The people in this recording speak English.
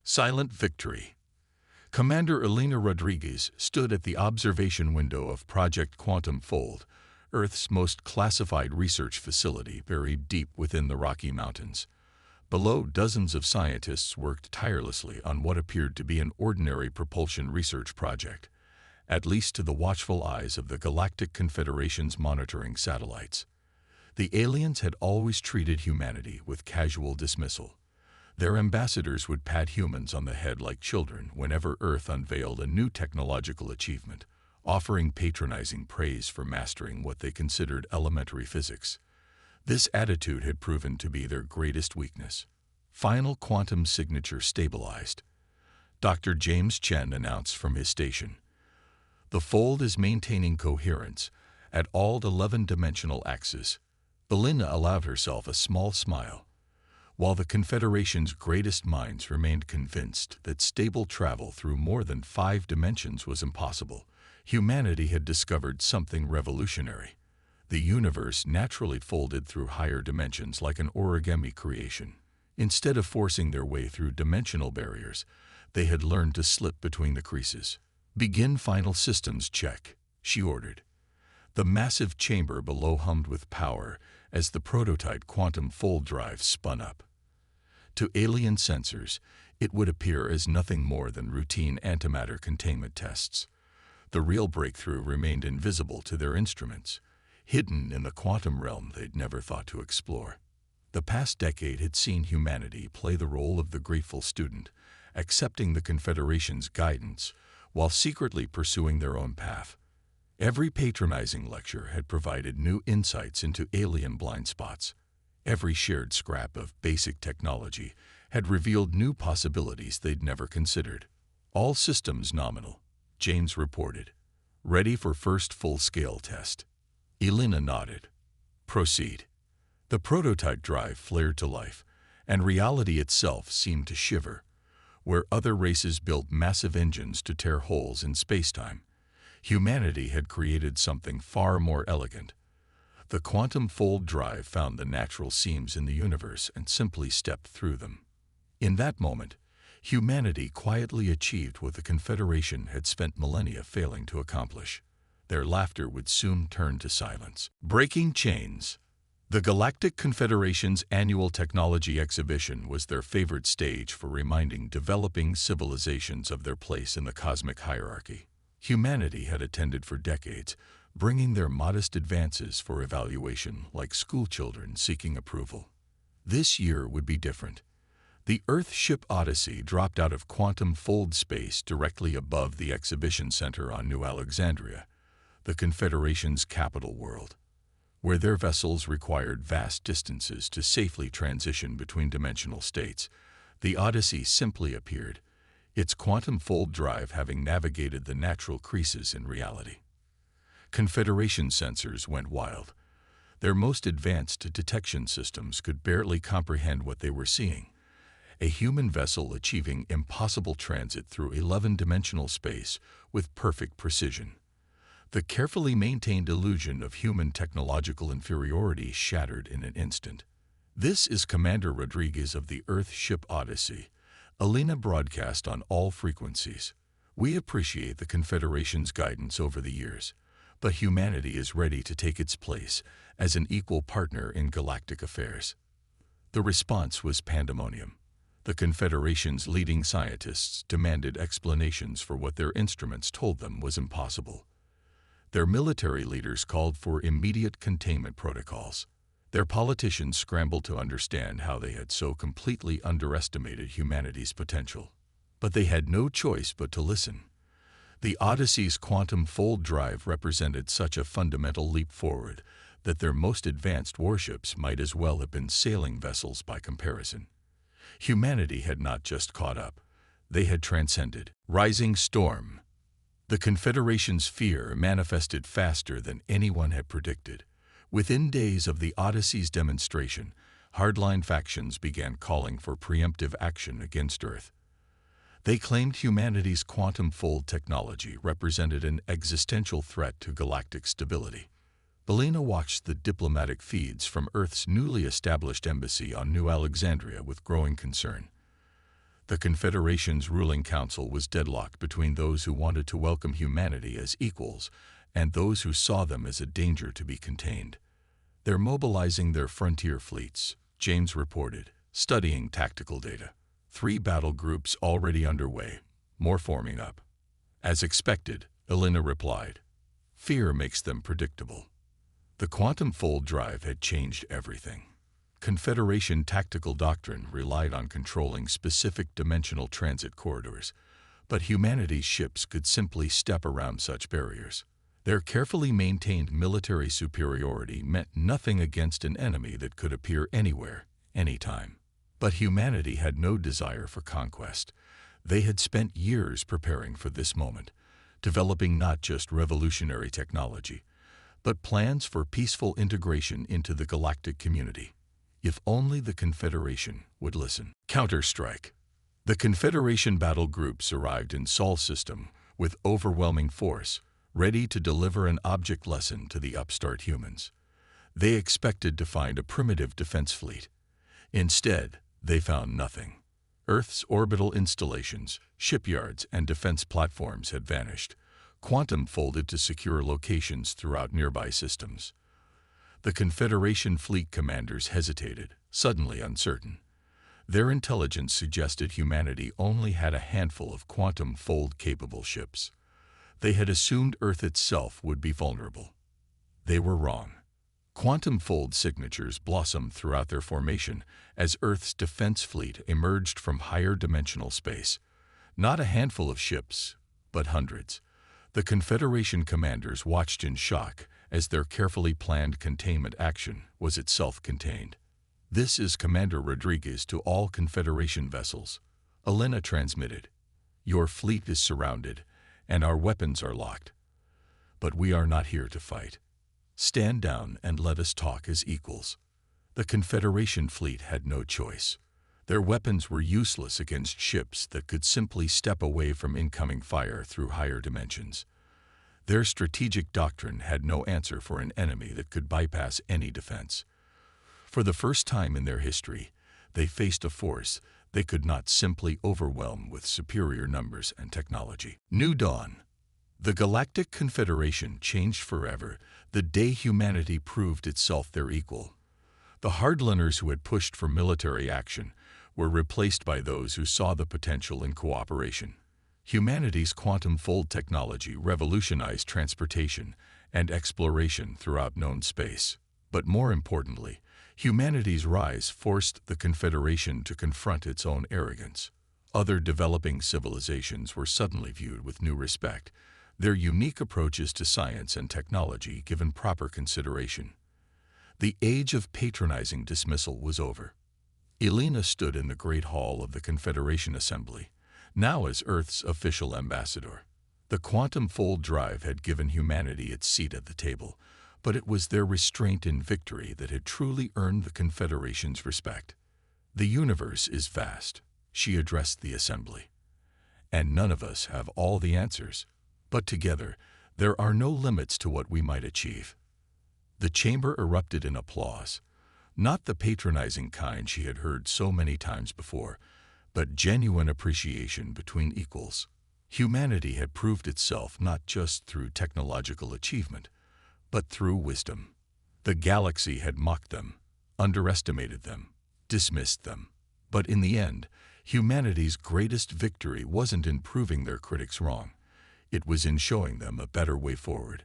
Silent victory. Commander Elena Rodriguez stood at the observation window of Project Quantum Fold, Earth's most classified research facility buried deep within the Rocky Mountains. Below, dozens of scientists worked tirelessly on what appeared to be an ordinary propulsion research project, at least to the watchful eyes of the Galactic Confederation's monitoring satellites. The aliens had always treated humanity with casual dismissal. Their ambassadors would pat humans on the head like children whenever Earth unveiled a new technological achievement, offering patronizing praise for mastering what they considered elementary physics. This attitude had proven to be their greatest weakness. Final quantum signature stabilized. Dr. James Chen announced from his station. The fold is maintaining coherence at all 11-dimensional axes. Elena allowed herself a small smile. While the Confederation's greatest minds remained convinced that stable travel through more than 5 dimensions was impossible, humanity had discovered something revolutionary. The universe naturally folded through higher dimensions like an origami creation. Instead of forcing their way through dimensional barriers, they had learned to slip between the creases. "Begin final systems check," she ordered. The massive chamber below hummed with power as the prototype quantum fold drive spun up. To alien sensors, it would appear as nothing more than routine antimatter containment tests. The real breakthrough remained invisible to their instruments, hidden in the quantum realm they'd never thought to explore. The past decade had seen humanity play the role of the grateful student, accepting the Confederation's guidance while secretly pursuing their own path. Every patronizing lecture had provided new insights into alien blind spots. Every shared scrap of basic technology had revealed new possibilities they'd never considered. "All systems nominal," James reported. "Ready for first full-scale test." Elena nodded. "Proceed." The prototype drive flared to life, and reality itself seemed to shiver. Where other races built massive engines to tear holes in spacetime, humanity had created something far more elegant. The quantum fold drive found the natural seams in the universe and simply stepped through them. In that moment, humanity quietly achieved what the Confederation had spent millennia failing to accomplish. Their laughter would soon turn to silence. Breaking chains. The Galactic Confederation's annual technology exhibition was their favorite stage for reminding developing civilizations of their place in the cosmic hierarchy. Humanity had attended for decades, bringing their modest advances for evaluation like schoolchildren seeking approval. This year would be different. The Earth ship Odyssey dropped out of quantum fold space directly above the exhibition center on New Alexandria, the Confederation's capital world. Where their vessels required vast distances to safely transition between dimensional states, the Odyssey simply appeared, its quantum fold drive having navigated the natural creases in reality. Confederation sensors went wild. Their most advanced detection systems could barely comprehend what they were seeing. A human vessel achieving impossible transit through 11-dimensional space with perfect precision. The carefully maintained illusion of human technological inferiority shattered in an instant. "This is Commander Rodriguez of the Earth ship Odyssey," Elena broadcast on all frequencies. "We appreciate the Confederation's guidance over the years, but humanity is ready to take its place as an equal partner in galactic affairs." The response was pandemonium. The Confederation's leading scientists demanded explanations for what their instruments told them was impossible. Their military leaders called for immediate containment protocols. Their politicians scrambled to understand how they had so completely underestimated humanity's potential. But they had no choice but to listen. The Odyssey's quantum fold drive represented such a fundamental leap forward that their most advanced warships might as well have been sailing vessels by comparison. Humanity had not just caught up, they had transcended. Rising storm. The Confederation's fear manifested faster than anyone had predicted. Within days of the Odyssey's demonstration, hardline factions began calling for preemptive action against Earth. They claimed humanity's quantum fold technology represented an existential threat to galactic stability. Elena watched the diplomatic feeds from Earth's newly established embassy on New Alexandria with growing concern. The Confederation's ruling council was deadlocked between those who wanted to welcome humanity as equals and those who saw them as a danger to be contained. "They're mobilizing their frontier fleets," James reported, studying tactical data. 3 battle groups already underway, more forming up. "As expected," Elena replied. "Fear makes them predictable." The quantum fold drive had changed everything. Confederation tactical doctrine relied on controlling specific dimensional transit corridors, but humanity's ships could simply step around such barriers. Their carefully maintained military superiority meant nothing against an enemy that could appear anywhere, anytime. But humanity had no desire for conquest. They had spent years preparing for this moment, developing not just revolutionary technology, but plans for peaceful integration into the galactic community. If only the Confederation would listen. Counterstrike. The Confederation battle groups arrived in Sol system with overwhelming force, ready to deliver an object lesson to the upstart humans. They expected to find a primitive defense fleet. Instead, they found nothing. Earth's orbital installations, shipyards, and defense platforms had vanished, quantum folded to secure locations throughout nearby systems. The Confederation fleet commanders hesitated, suddenly uncertain. Their intelligence suggested humanity only had a handful of quantum fold-capable ships. They had assumed Earth itself would be vulnerable. They were wrong. Quantum fold signatures blossomed throughout their formation as Earth's defense fleet emerged from higher dimensional space. Not a handful of ships, but hundreds. The Confederation commanders watched in shock as their carefully planned containment action was itself contained. "This is Commander Rodriguez to all Confederation vessels," Elena transmitted. "Your fleet is surrounded, and our weapons are locked. But we are not here to fight. Stand down and let us talk as equals." The Confederation fleet had no choice. Their weapons were useless against ships that could simply step away from incoming fire through higher dimensions. Their strategic doctrine had no answer for an enemy that could bypass any defense. For the first time in their history, they faced a force they could not simply overwhelm with superior numbers and technology. New dawn. The Galactic Confederation changed forever the day humanity proved itself their equal. The hardliners who had pushed for military action were replaced by those who saw the potential in cooperation. Humanity's quantum fold technology revolutionized transportation and exploration throughout known space. But more importantly, humanity's rise forced the Confederation to confront its own arrogance. Other developing civilizations were suddenly viewed with new respect, their unique approaches to science and technology given proper consideration. The age of patronizing dismissal was over. Elena stood in the Great Hall of the Confederation Assembly, now as Earth's official ambassador. The quantum fold drive had given humanity its seat at the table, but it was their restraint in victory that had truly earned the Confederation's respect. "The universe is vast," she addressed the assembly, "and none of us have all the answers. But together, there are no limits to what we might achieve." The chamber erupted in applause, not the patronizing kind she had heard so many times before, but genuine appreciation between equals. Humanity had proved itself not just through technological achievement, but through wisdom. The galaxy had mocked them, underestimated them, dismissed them. But in the end, humanity's greatest victory wasn't in proving their critics wrong. It was in showing them a better way forward.